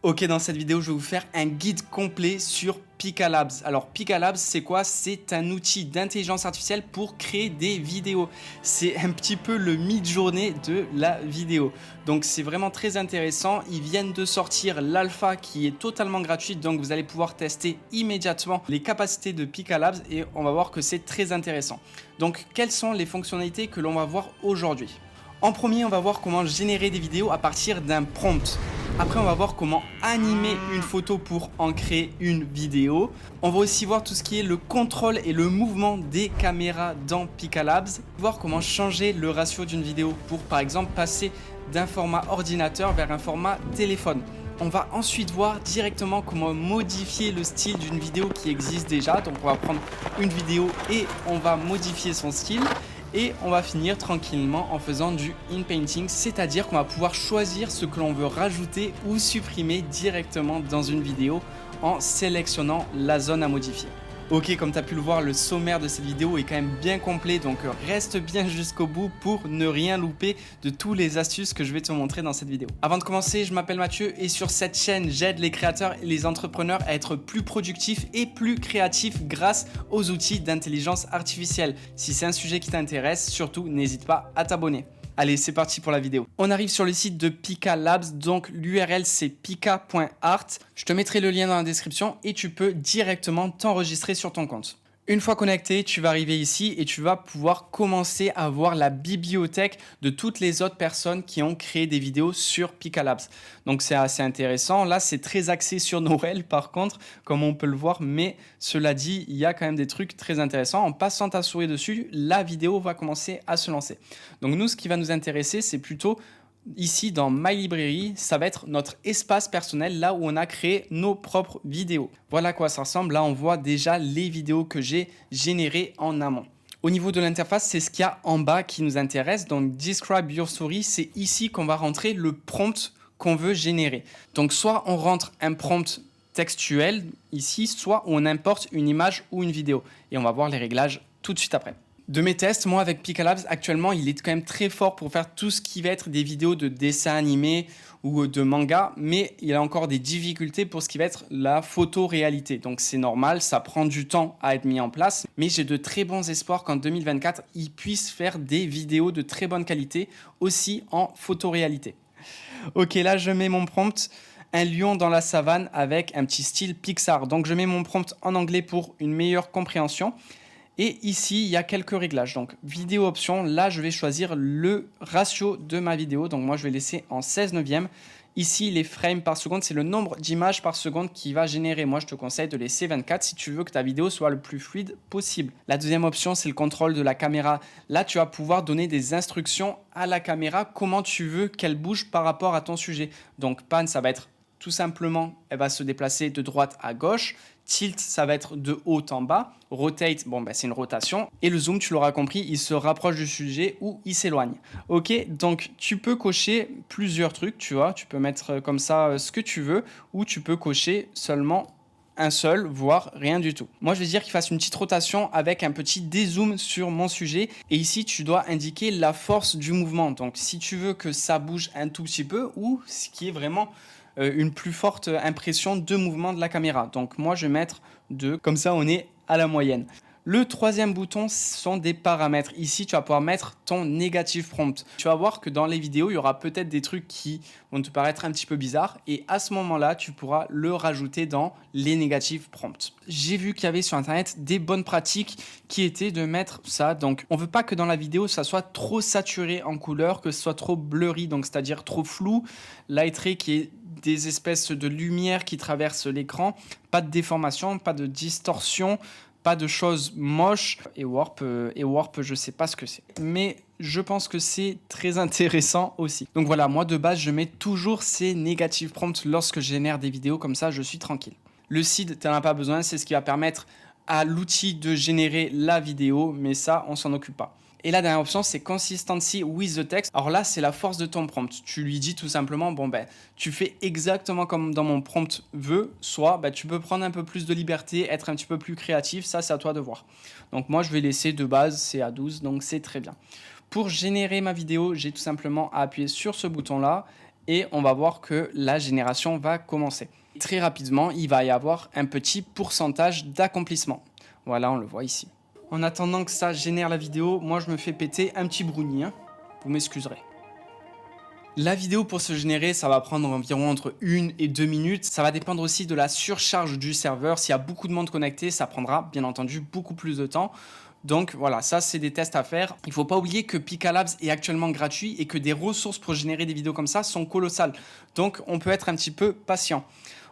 Ok, dans cette vidéo, je vais vous faire un guide complet sur Pika Labs. Alors, Pika Labs, c'est quoi? C'est un outil d'intelligence artificielle pour créer des vidéos. C'est un petit peu le mid-journée de la vidéo. Donc, c'est vraiment très intéressant. Ils viennent de sortir l'alpha qui est totalement gratuite. Donc, vous allez pouvoir tester immédiatement les capacités de Pika Labs et on va voir que c'est très intéressant. Donc, quelles sont les fonctionnalités que l'on va voir aujourd'hui? En premier, on va voir comment générer des vidéos à partir d'un prompt. Après, on va voir comment animer une photo pour en créer une vidéo. On va aussi voir tout ce qui est le contrôle et le mouvement des caméras dans Pika Labs. Voir comment changer le ratio d'une vidéo pour, par exemple, passer d'un format ordinateur vers un format téléphone. On va ensuite voir directement comment modifier le style d'une vidéo qui existe déjà. Donc, on va prendre une vidéo et on va modifier son style. Et on va finir tranquillement en faisant du in-painting, c'est-à-dire qu'on va pouvoir choisir ce que l'on veut rajouter ou supprimer directement dans une vidéo en sélectionnant la zone à modifier. Ok, comme tu as pu le voir, le sommaire de cette vidéo est quand même bien complet, donc reste bien jusqu'au bout pour ne rien louper de tous les astuces que je vais te montrer dans cette vidéo. Avant de commencer, je m'appelle Mathieu et sur cette chaîne, j'aide les créateurs et les entrepreneurs à être plus productifs et plus créatifs grâce aux outils d'intelligence artificielle. Si c'est un sujet qui t'intéresse, surtout n'hésite pas à t'abonner. Allez, c'est parti pour la vidéo. On arrive sur le site de Pika Labs, donc l'URL c'est pika.art. Je te mettrai le lien dans la description et tu peux directement t'enregistrer sur ton compte. Une fois connecté, tu vas arriver ici et tu vas pouvoir commencer à voir la bibliothèque de toutes les autres personnes qui ont créé des vidéos sur Pika Labs. Donc c'est assez intéressant. Là, c'est très axé sur Noël par contre, comme on peut le voir. Mais cela dit, il y a quand même des trucs très intéressants. En passant ta souris dessus, la vidéo va commencer à se lancer. Donc nous, ce qui va nous intéresser, c'est plutôt ici dans My Library, ça va être notre espace personnel, là où on a créé nos propres vidéos. Voilà à quoi ça ressemble. Là, on voit déjà les vidéos que j'ai générées en amont. Au niveau de l'interface, c'est ce qu'il y a en bas qui nous intéresse. Donc, Describe Your Story, c'est ici qu'on va rentrer le prompt qu'on veut générer. Donc, soit on rentre un prompt textuel ici, soit on importe une image ou une vidéo. Et on va voir les réglages tout de suite après. De mes tests, moi avec Pika Labs, actuellement, il est quand même très fort pour faire tout ce qui va être des vidéos de dessins animés ou de manga, mais il a encore des difficultés pour ce qui va être la photoréalité. Donc c'est normal, ça prend du temps à être mis en place, mais j'ai de très bons espoirs qu'en 2024, il puisse faire des vidéos de très bonne qualité aussi en photoréalité. Ok, là je mets mon prompt. Un lion dans la savane avec un petit style Pixar. Donc je mets mon prompt en anglais pour une meilleure compréhension. Et ici, il y a quelques réglages. Donc, vidéo option, là, je vais choisir le ratio de ma vidéo. Donc, moi, je vais laisser en 16/9. Ici, les frames par seconde, c'est le nombre d'images par seconde qui va générer. Moi, je te conseille de laisser 24 si tu veux que ta vidéo soit le plus fluide possible. La deuxième option, c'est le contrôle de la caméra. Là, tu vas pouvoir donner des instructions à la caméra, comment tu veux qu'elle bouge par rapport à ton sujet. Donc, pan, ça va être tout simplement, elle va se déplacer de droite à gauche. Tilt, ça va être de haut en bas. Rotate, bon, c'est une rotation. Et le zoom, tu l'auras compris, il se rapproche du sujet ou il s'éloigne. Ok, donc tu peux cocher plusieurs trucs, tu vois. Tu peux mettre comme ça ce que tu veux ou tu peux cocher seulement un seul, voire rien du tout. Moi, je vais dire qu'il fasse une petite rotation avec un petit dézoom sur mon sujet. Et ici, tu dois indiquer la force du mouvement. Donc, si tu veux que ça bouge un tout petit peu ou ce qui est vraiment une plus forte impression de mouvement de la caméra. Donc moi je vais mettre 2, comme ça on est à la moyenne. Le troisième bouton sont des paramètres. Ici tu vas pouvoir mettre ton negative prompt. Tu vas voir que dans les vidéos il y aura peut-être des trucs qui vont te paraître un petit peu bizarres et à ce moment-là tu pourras le rajouter dans les negative prompts. J'ai vu qu'il y avait sur internet des bonnes pratiques qui étaient de mettre ça. Donc on veut pas que dans la vidéo ça soit trop saturé en couleur, que ce soit trop blurry, donc c'est-à-dire trop flou. Light ray qui est des espèces de lumière qui traversent l'écran, pas de déformation, pas de distorsion, pas de choses moches. Et warp, je sais pas ce que c'est. Mais je pense que c'est très intéressant aussi. Donc voilà, moi de base, je mets toujours ces negative prompts lorsque je génère des vidéos, comme ça je suis tranquille. Le seed, tu n'en as pas besoin, c'est ce qui va permettre à l'outil de générer la vidéo, mais ça, on s'en occupe pas. Et la dernière option, c'est Consistency with the text. Alors là, c'est la force de ton prompt. Tu lui dis tout simplement, tu fais exactement comme dans mon prompt veut, soit tu peux prendre un peu plus de liberté, être un petit peu plus créatif, ça c'est à toi de voir. Donc moi, je vais laisser de base, c'est à 12, donc c'est très bien. Pour générer ma vidéo, j'ai tout simplement à appuyer sur ce bouton-là et on va voir que la génération va commencer. Très rapidement, il va y avoir un petit pourcentage d'accomplissement. Voilà, on le voit ici. En attendant que ça génère la vidéo, moi je me fais péter un petit brownie, hein. Vous m'excuserez. La vidéo pour se générer, ça va prendre environ entre 1 et 2 minutes. Ça va dépendre aussi de la surcharge du serveur. S'il y a beaucoup de monde connecté, ça prendra bien entendu beaucoup plus de temps. Donc voilà, ça c'est des tests à faire. Il ne faut pas oublier que Picalabs est actuellement gratuit et que des ressources pour générer des vidéos comme ça sont colossales. Donc on peut être un petit peu patient.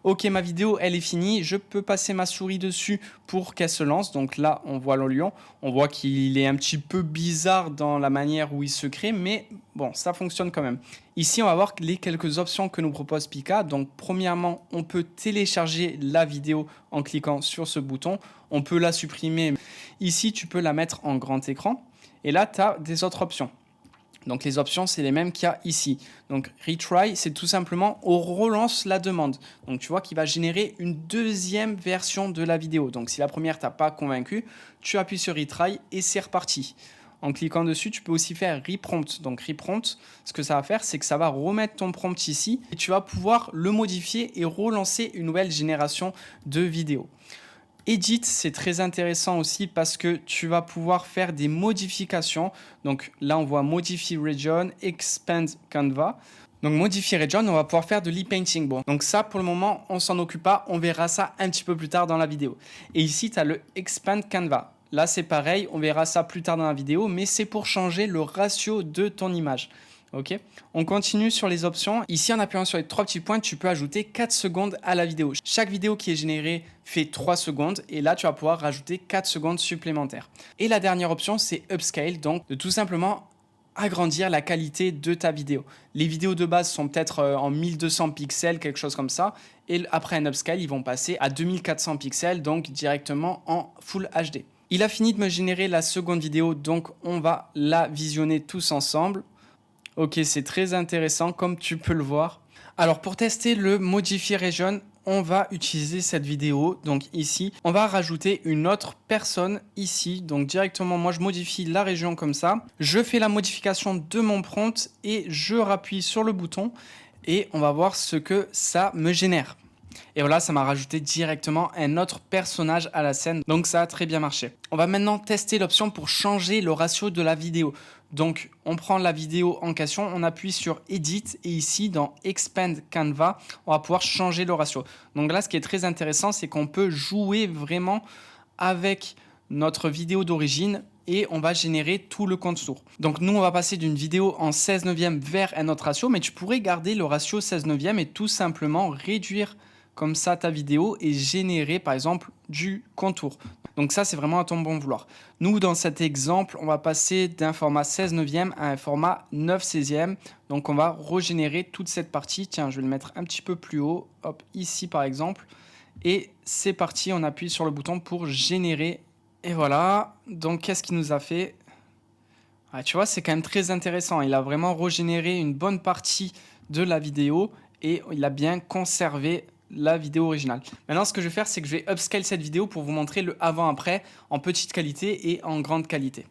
Ok, ma vidéo, elle est finie. Je peux passer ma souris dessus pour qu'elle se lance. Donc là, on voit le lion. On voit qu'il est un petit peu bizarre dans la manière où il se crée, mais bon, ça fonctionne quand même. Ici, on va voir les quelques options que nous propose Pika. Donc, premièrement, on peut télécharger la vidéo en cliquant sur ce bouton. On peut la supprimer. Ici, tu peux la mettre en grand écran. Et là, tu as des autres options. Donc les options, c'est les mêmes qu'il y a ici. Donc retry, c'est tout simplement on relance la demande. Donc tu vois qu'il va générer une deuxième version de la vidéo. Donc si la première t'a pas convaincu, tu appuies sur retry et c'est reparti. En cliquant dessus, tu peux aussi faire reprompt. Donc reprompt, ce que ça va faire, c'est que ça va remettre ton prompt ici et tu vas pouvoir le modifier et relancer une nouvelle génération de vidéos. Edit, c'est très intéressant aussi parce que tu vas pouvoir faire des modifications. Donc là, on voit Modify Region, Expand Canva. Donc Modify Region, on va pouvoir faire de l'e-painting. Bon, donc ça, pour le moment, on s'en occupe pas. On verra ça un petit peu plus tard dans la vidéo. Et ici, tu as le Expand Canva. Là, c'est pareil, on verra ça plus tard dans la vidéo, mais c'est pour changer le ratio de ton image. Ok, on continue sur les options. Ici, en appuyant sur les 3 petits points, tu peux ajouter 4 secondes à la vidéo. Chaque vidéo qui est générée fait 3 secondes et là, tu vas pouvoir rajouter 4 secondes supplémentaires. Et la dernière option, c'est Upscale, donc de tout simplement agrandir la qualité de ta vidéo. Les vidéos de base sont peut-être en 1200 pixels, quelque chose comme ça. Et après un Upscale, ils vont passer à 2400 pixels, donc directement en Full HD. Il a fini de me générer la seconde vidéo, donc on va la visionner tous ensemble. Ok, c'est très intéressant comme tu peux le voir. Alors pour tester le Modify Region, on va utiliser cette vidéo. Donc ici, on va rajouter une autre personne ici. Donc directement, moi je modifie la région comme ça. Je fais la modification de mon prompt et je rappuie sur le bouton et on va voir ce que ça me génère. Et voilà, ça m'a rajouté directement un autre personnage à la scène. Donc ça a très bien marché. On va maintenant tester l'option pour changer le ratio de la vidéo. Donc on prend la vidéo en question, on appuie sur Edit et ici dans Expand Canva, on va pouvoir changer le ratio. Donc là, ce qui est très intéressant, c'est qu'on peut jouer vraiment avec notre vidéo d'origine et on va générer tout le contour. Donc nous, on va passer d'une vidéo en 16 neuvième vers un autre ratio, mais tu pourrais garder le ratio 16 neuvième et tout simplement réduire comme ça ta vidéo et générer par exemple du contour. Donc ça, c'est vraiment à ton bon vouloir. Nous, dans cet exemple, on va passer d'un format 16 neuvième à un format 9 16e. Donc on va régénérer toute cette partie. Tiens, je vais le mettre un petit peu plus haut. Hop, ici par exemple. Et c'est parti, on appuie sur le bouton pour générer. Et voilà. Donc qu'est-ce qu'il nous a fait ? Ah, tu vois, c'est quand même très intéressant. Il a vraiment régénéré une bonne partie de la vidéo et il a bien conservé la vidéo originale. Maintenant, ce que je vais faire, c'est que je vais upscale cette vidéo pour vous montrer le avant-après en petite qualité et en grande qualité.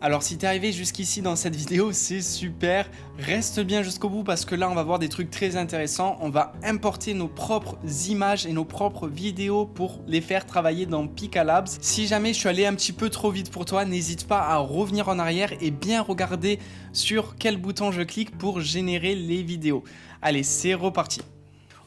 Alors si t'es arrivé jusqu'ici dans cette vidéo, c'est super, reste bien jusqu'au bout parce que là on va voir des trucs très intéressants. On va importer nos propres images et nos propres vidéos pour les faire travailler dans Picalabs. Si jamais je suis allé un petit peu trop vite pour toi, n'hésite pas à revenir en arrière et bien regarder sur quel bouton je clique pour générer les vidéos. Allez, c'est reparti.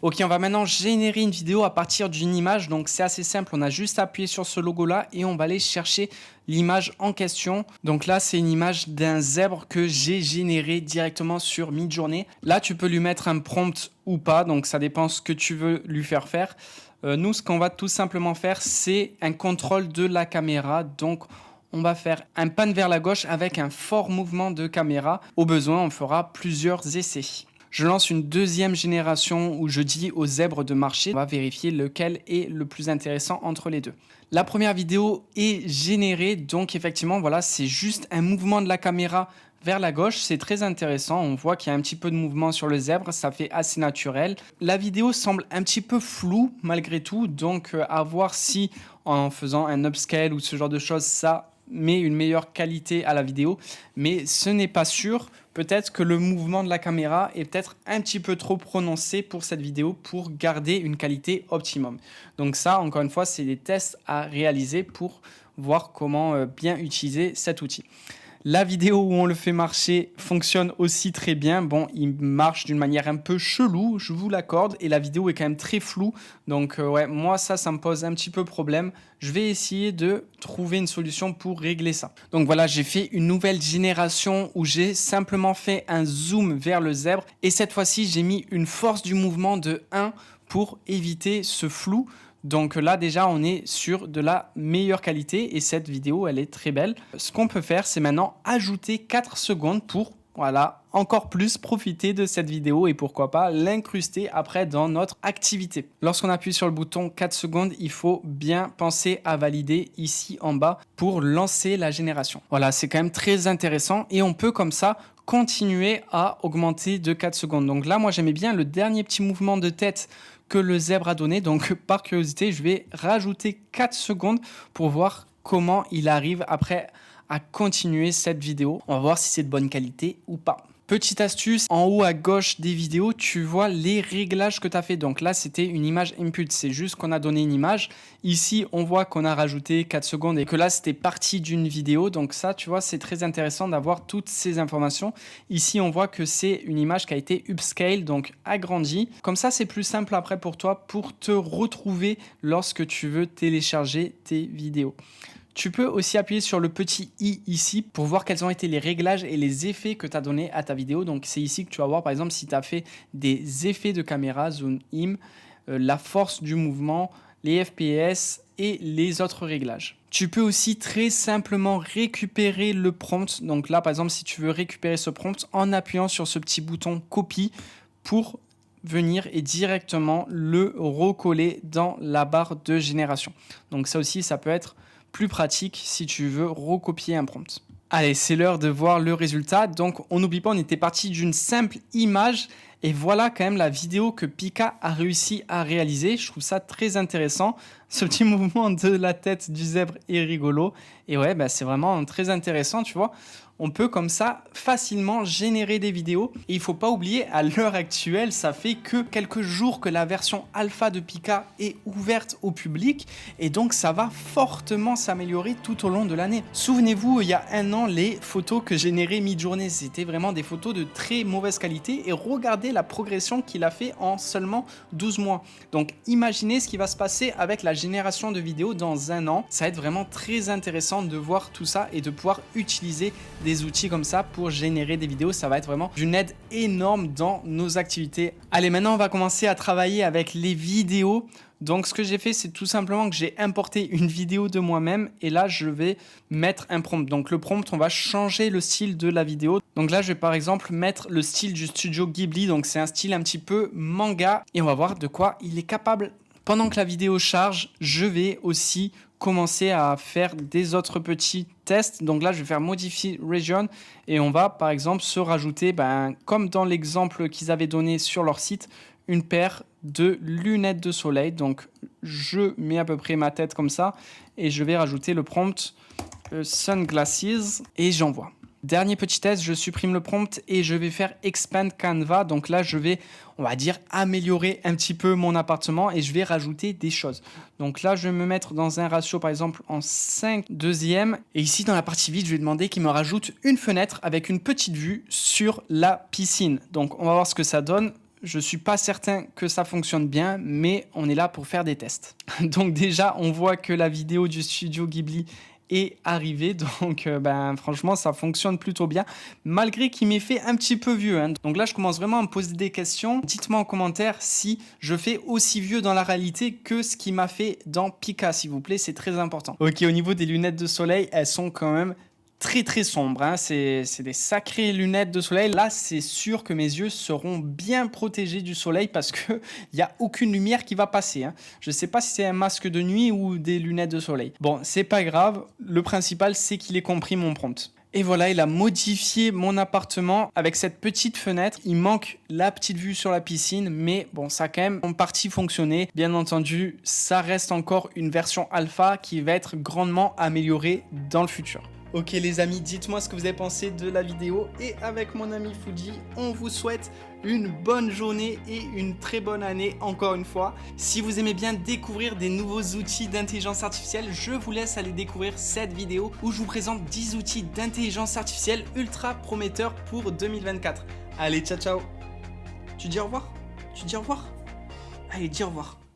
Ok, on va maintenant générer une vidéo à partir d'une image. Donc c'est assez simple, on a juste appuyé sur ce logo là et on va aller chercher l'image en question. Donc là, c'est une image d'un zèbre que j'ai généré directement sur Midjourney. Là, tu peux lui mettre un prompt ou pas, donc ça dépend ce que tu veux lui faire faire. Nous, ce qu'on va tout simplement faire, c'est un contrôle de la caméra. Donc on va faire un pan vers la gauche avec un fort mouvement de caméra. Au besoin, on fera plusieurs essais. Je lance une deuxième génération où je dis aux zèbres de marcher. On va vérifier lequel est le plus intéressant entre les deux. La première vidéo est générée, donc effectivement, voilà, c'est juste un mouvement de la caméra vers la gauche. C'est très intéressant, on voit qu'il y a un petit peu de mouvement sur le zèbre, ça fait assez naturel. La vidéo semble un petit peu floue malgré tout, donc à voir si en faisant un upscale ou ce genre de choses, ça met une meilleure qualité à la vidéo, mais ce n'est pas sûr. Peut-être que le mouvement de la caméra est peut-être un petit peu trop prononcé pour cette vidéo pour garder une qualité optimum. Donc ça, encore une fois, c'est des tests à réaliser pour voir comment bien utiliser cet outil. La vidéo où on le fait marcher fonctionne aussi très bien. Bon, il marche d'une manière un peu chelou, je vous l'accorde, et la vidéo est quand même très floue. Donc ouais, moi ça me pose un petit peu problème. Je vais essayer de trouver une solution pour régler ça. Donc voilà, j'ai fait une nouvelle génération où j'ai simplement fait un zoom vers le zèbre. Et cette fois-ci, j'ai mis une force du mouvement de 1 pour éviter ce flou. Donc là déjà on est sur de la meilleure qualité et cette vidéo elle est très belle. Ce qu'on peut faire c'est maintenant ajouter 4 secondes pour voilà, encore plus profiter de cette vidéo et pourquoi pas l'incruster après dans notre activité. Lorsqu'on appuie sur le bouton 4 secondes, il faut bien penser à valider ici en bas pour lancer la génération. Voilà, c'est quand même très intéressant et on peut comme ça continuer à augmenter de 4 secondes. Donc là, moi j'aimais bien le dernier petit mouvement de tête que le zèbre a donné. Donc par curiosité, je vais rajouter 4 secondes pour voir comment il arrive après à continuer cette vidéo. On va voir si c'est de bonne qualité ou pas. Petite astuce, en haut à gauche des vidéos, tu vois les réglages que tu as fait. Donc là, c'était une image input. C'est juste qu'on a donné une image. Ici, on voit qu'on a rajouté 4 secondes et que là, c'était parti d'une vidéo. Donc ça, tu vois, c'est très intéressant d'avoir toutes ces informations. Ici, on voit que c'est une image qui a été upscale, donc agrandie. Comme ça, c'est plus simple après pour toi pour te retrouver lorsque tu veux télécharger tes vidéos. Tu peux aussi appuyer sur le petit i ici pour voir quels ont été les réglages et les effets que tu as donnés à ta vidéo. Donc c'est ici que tu vas voir par exemple si tu as fait des effets de caméra, zoom in, la force du mouvement, les FPS et les autres réglages. Tu peux aussi très simplement récupérer le prompt. Donc là par exemple si tu veux récupérer ce prompt en appuyant sur ce petit bouton copie pour venir et directement le recoller dans la barre de génération. Donc ça aussi ça peut être plus pratique si tu veux recopier un prompt. Allez, c'est l'heure de voir le résultat. Donc, on n'oublie pas, on était parti d'une simple image et voilà quand même la vidéo que Pika a réussi à réaliser. Je trouve ça très intéressant. Ce petit mouvement de la tête du zèbre est rigolo. Et ouais, bah, c'est vraiment très intéressant, tu vois. On peut comme ça facilement générer des vidéos. Et il ne faut pas oublier, à l'heure actuelle, ça fait que quelques jours que la version alpha de Pika est ouverte au public. Et donc, ça va fortement s'améliorer tout au long de l'année. Souvenez-vous, il y a un an, les photos que générait Midjourney, c'était vraiment des photos de très mauvaise qualité. Et regardez la progression qu'il a fait en seulement 12 mois. Donc, imaginez ce qui va se passer avec la génération de vidéos dans un an. Ça va être vraiment très intéressant de voir tout ça et de pouvoir utiliser des outils comme ça pour générer des vidéos. Ça va être vraiment d'une aide énorme dans nos activités. Allez, maintenant on va commencer à travailler avec les vidéos. Donc ce que j'ai fait, c'est tout simplement que j'ai importé une vidéo de moi-même et là je vais mettre un prompt. Donc le prompt, on va changer le style de la vidéo. Donc là je vais par exemple mettre le style du studio Ghibli. Donc c'est un style un petit peu manga et on va voir de quoi il est capable. Pendant que la vidéo charge, je vais aussi commencer à faire des autres petits tests. Donc là, je vais faire Modify Region et on va par exemple se rajouter, comme dans l'exemple qu'ils avaient donné sur leur site, une paire de lunettes de soleil. Donc je mets à peu près ma tête comme ça et je vais rajouter le prompt Sunglasses et j'envoie. Dernier petit test, je supprime le prompt et je vais faire Expand Canva. Donc là, je vais, on va dire, améliorer un petit peu mon appartement et je vais rajouter des choses. Donc là, je vais me mettre dans un ratio, par exemple, en 5/2. Et ici, dans la partie vide, je vais demander qu'il me rajoute une fenêtre avec une petite vue sur la piscine. Donc, on va voir ce que ça donne. Je ne suis pas certain que ça fonctionne bien, mais on est là pour faire des tests. Donc déjà, on voit que la vidéo du studio Ghibli est arrivé, donc franchement ça fonctionne plutôt bien malgré qu'il m'ait fait un petit peu vieux, hein. Donc là je commence vraiment à me poser des questions. Dites-moi en commentaire si je fais aussi vieux dans la réalité que ce qu'il m'a fait dans Pika, s'il vous plaît, c'est très important. Ok, au niveau des lunettes de soleil, elles sont quand même très sombres, hein. C'est des sacrées lunettes de soleil. Là, c'est sûr que mes yeux seront bien protégés du soleil parce qu'il n'y a aucune lumière qui va passer, hein. Je ne sais pas si c'est un masque de nuit ou des lunettes de soleil. Bon, c'est pas grave. Le principal, c'est qu'il ait compris mon prompt. Et voilà, il a modifié mon appartement avec cette petite fenêtre. Il manque la petite vue sur la piscine, mais bon, ça a quand même en partie fonctionné. Bien entendu, ça reste encore une version alpha qui va être grandement améliorée dans le futur. Ok les amis, dites-moi ce que vous avez pensé de la vidéo et avec mon ami Fuji, on vous souhaite une bonne journée et une très bonne année encore une fois. Si vous aimez bien découvrir des nouveaux outils d'intelligence artificielle, je vous laisse aller découvrir cette vidéo où je vous présente 10 outils d'intelligence artificielle ultra prometteurs pour 2024. Allez, ciao ciao. Tu dis au revoir? Tu dis au revoir? Allez, dis au revoir.